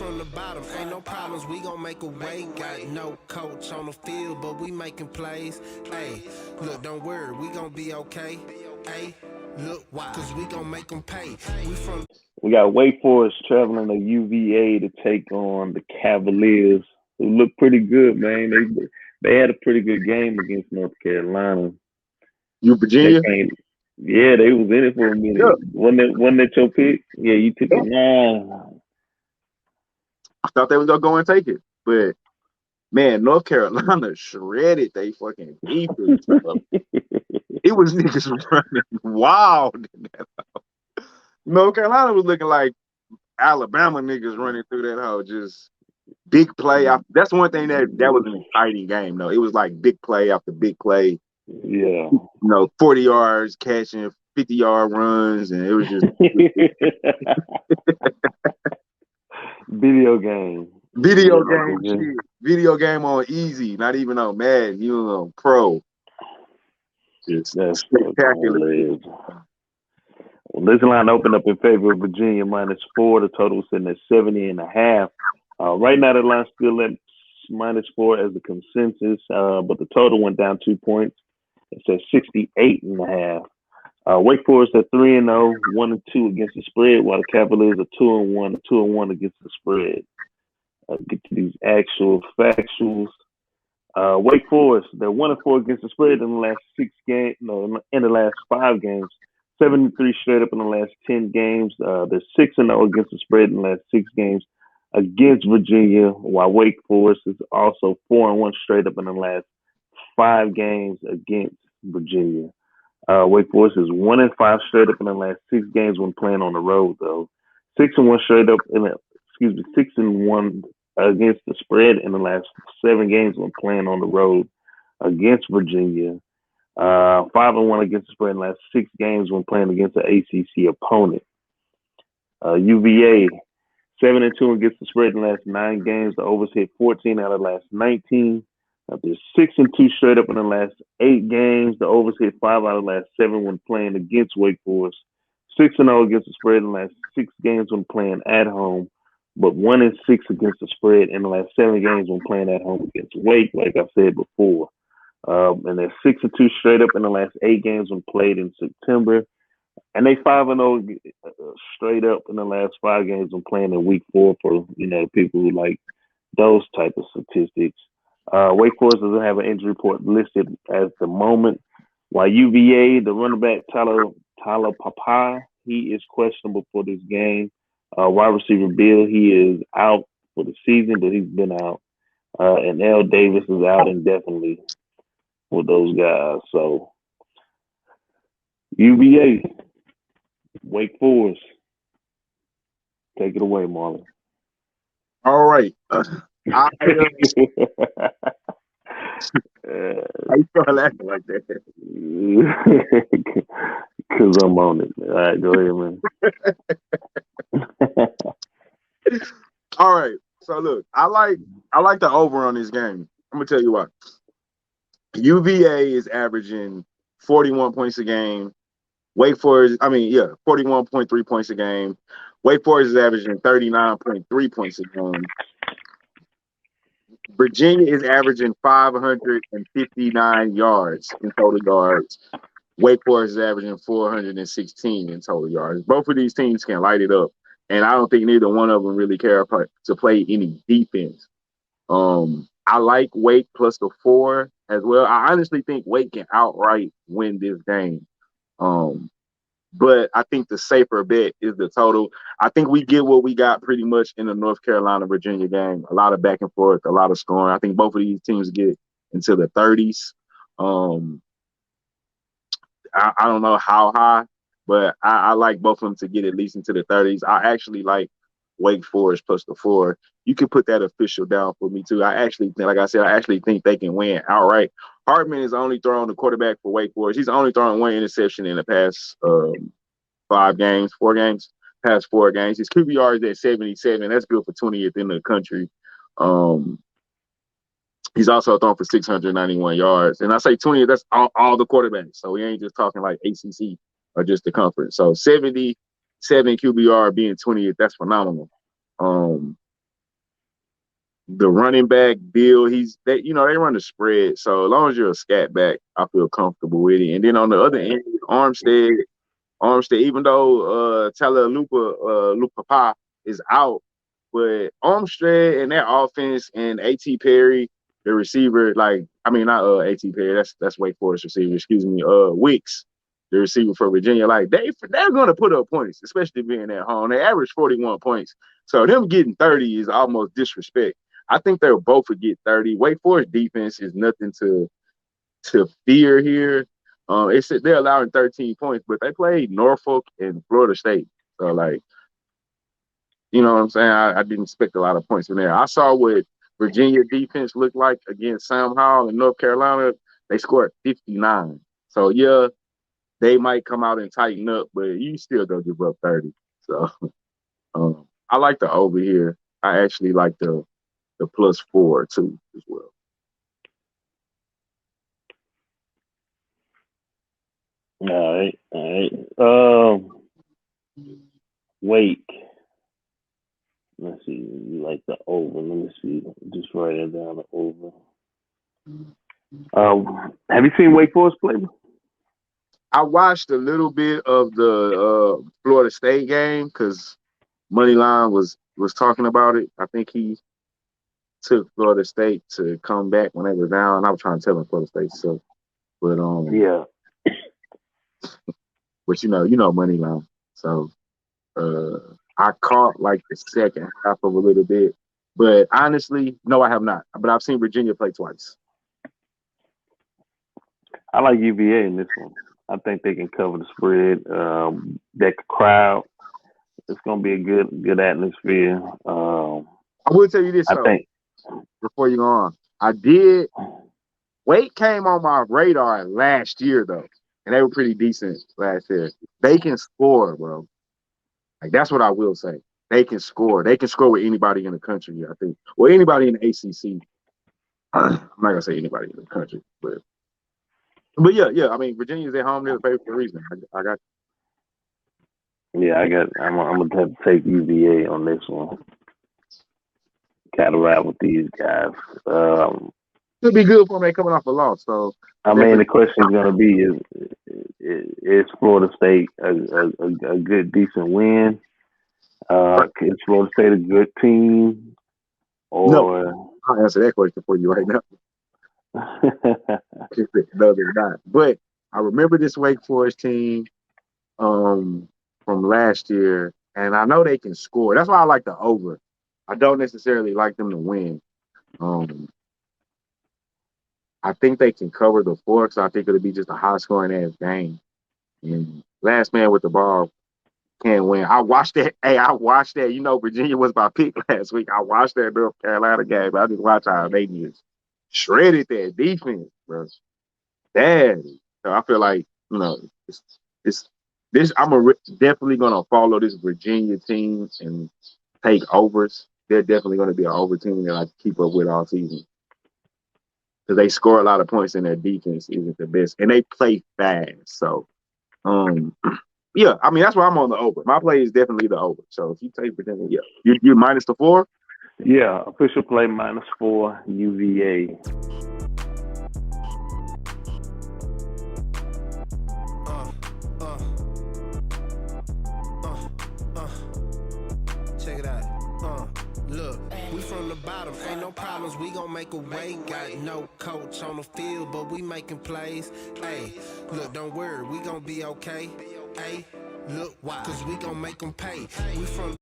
from the bottom, ain't no problems, we gon' make a way. Got no coach on the field, but we making plays. Hey, look, don't worry, we gon' be okay. Hey, look, why? Cause we gon' make them pay. We got Wake Forest traveling to UVA to take on the Cavaliers, who look pretty good, man. They had a pretty good game against North Carolina. You They Virginia? came, yeah, they was in it for a minute. Yeah. Wasn't that your pick? Yeah, you took it. Nah, I thought they was gonna go and take it, but man, North Carolina shredded they fucking defense. It was niggas running wild. North Carolina was looking like Alabama niggas running through that hole, just big play. That's one thing that was an exciting game, though. It was like big play after big play. yeah. 40 yards catching, 50-yard runs, and it was just Video game. video game shit. Video game on easy, not even on Madden, you on pro. Just That's spectacular. Well, this line opened up in favor of Virginia -4. The total is sitting at 70.5. Right now, the line's still at -4 as the consensus, but the total went down 2 points. It's at 68.5. Wake Forest at 3-0, 1-2 against the spread, while the Cavaliers are 2-1, 2-1 against the spread. Get to these actual factuals. Wake Forest, they're 1-4 against the spread in the last 5 games. 73 straight up in the last 10 games. They're 6-0 against the spread in the last 6 games against Virginia, while Wake Forest is also 4-1 straight up in the last 5 games against Virginia. Wake Forest is 1-5 straight up in the last 6 games when playing on the road, though. 6-1 straight up 6-1 against the spread in the last 7 games when playing on the road against Virginia. 5-1 against the spread in the last 6 games when playing against an ACC opponent. UVA 7-2 against the spread in the last 9 games. The overs hit 14 out of the last 19. They're 6-2 straight up in the last 8 games. The overs hit 5 out of the last 7 when playing against Wake Forest. 6-0 against the spread in the last 6 games when playing at home, but 1-6 against the spread in the last 7 games when playing at home against Wake, like I said before. And they're 6-2 straight up in the last 8 games when played in September. And they 5-0 straight up in the last 5 games when playing in week 4 for, people who like those type of statistics. Wake Forest doesn't have an injury report listed at the moment, while UVA, the running back Tyler Papai, he is questionable for this game. Wide receiver Bill, he is out for the season, but he's been out. And L. Davis is out indefinitely with those guys. So UVA, Wake Forest, take it away, Marley. All right. How you start laughing like that? Because I'm on it. All right, go ahead, man. All right. So look, I like the over on this game. I'm gonna tell you what. UVA is averaging 41 points a game. Wake Forest, 41.3 points a game. Wake Forest is averaging 39.3 points a game. Virginia is averaging 559 yards in total yards. Wake Forest is averaging 416 in total yards. Both of these teams can light it up, and I don't think neither one of them really care to play any defense. I like Wake plus the 4 as well. I honestly think Wake can outright win this game. But I think the safer bet is the total. I think we get what we got pretty much in the North Carolina-Virginia game. A lot of back and forth, a lot of scoring. I think both of these teams get into the 30s. I don't know how high, but I like both of them to get at least into the 30s. I actually like Wake Forest plus the 4. You can put that official down for me too. I actually think they can win outright. Hartman is only throwing the quarterback for Wake Forest. He's only throwing 1 interception in the past 4 games. Past 4 games. His QBR is at 77. That's good for 20th in the country. He's also thrown for 691 yards. And I say 20th, that's all the quarterbacks. So we ain't just talking like ACC or just the conference. So 77 QBR being 20th, that's phenomenal. The running back Bill, they run the spread. So as long as you're a scat back, I feel comfortable with it. And then on the other end, Armstead, even though Lupapa is out, but Armstead and that offense and A.T. Perry, the receiver, not A.T. Perry, that's Wake Forest receiver, excuse me, Wicks, the receiver for Virginia, they're gonna put up points, especially being at home. They average 41 points. So them getting 30 is almost disrespect. I think they'll both get 30. Wake Forest defense is nothing to fear here. They're allowing 13 points, but they played Norfolk and Florida State. So, you know what I'm saying? I didn't expect a lot of points from there. I saw what Virginia defense looked like against Sam Howell in North Carolina. They scored 59. So, yeah, they might come out and tighten up, but you still don't give up 30. So, I like the over here. I actually like the +4 too as well. All right. Wake. Let's see. You like the over? Let me see. Just write it down. The over. Have you seen Wake Forest play? I watched a little bit of the Florida State game because Moneyline was talking about it. I think he took Florida State to come back when they were down. I was trying to tell him Florida State so, but yeah. But you know Moneyline. So I caught the second half of a little bit, but honestly, no, I have not. But I've seen Virginia play twice. I like UVA in this one. I think they can cover the spread. That crowd, it's going to be a good atmosphere. I will tell you this, before you go on. Wake came on my radar last year, though, and they were pretty decent last year. They can score, bro. That's what I will say. They can score. They can score with anybody in the country, I think. Well, anybody in the ACC. I'm not going to say anybody in the country, but yeah. I mean, Virginia's at home. They're the favorite for a reason. I got you. Yeah, I'm going to have to take UVA on this one. Kind of ride with these guys. It'll be good for them. They coming off a loss. So the question is going to be: Is Florida State a good, decent win? Is Florida State a good team? Or no, I'll answer that question for you right now. No, they're not. But I remember this Wake Forest team from last year, and I know they can score. That's why I like the over. I don't necessarily like them to win. I think they can cover the 4 because I think it'll be just a high-scoring ass game. And last man with the ball can't win. I watched that. Hey, I watched that. You know, Virginia was my pick last week. I watched that North Carolina game. I just watched how they just shredded that defense, bro. Daddy. So I feel like, this. I'm definitely gonna follow this Virginia team and take overs. They're definitely gonna be an over team that I keep up with all season because they score a lot of points and their defense isn't the best, and they play fast. So, yeah, I mean that's why I'm on the over. My play is definitely the over. So if you take Virginia, yeah, you're minus the 4. Yeah, official play -4 UVA. Check it out. Look, we from the bottom, ain't no problems, we gon' make a way. Got no coach on the field, but we making plays. Hey, look, don't worry, we gon' be okay. Hey, look, why? Cause we gon' make them pay. We from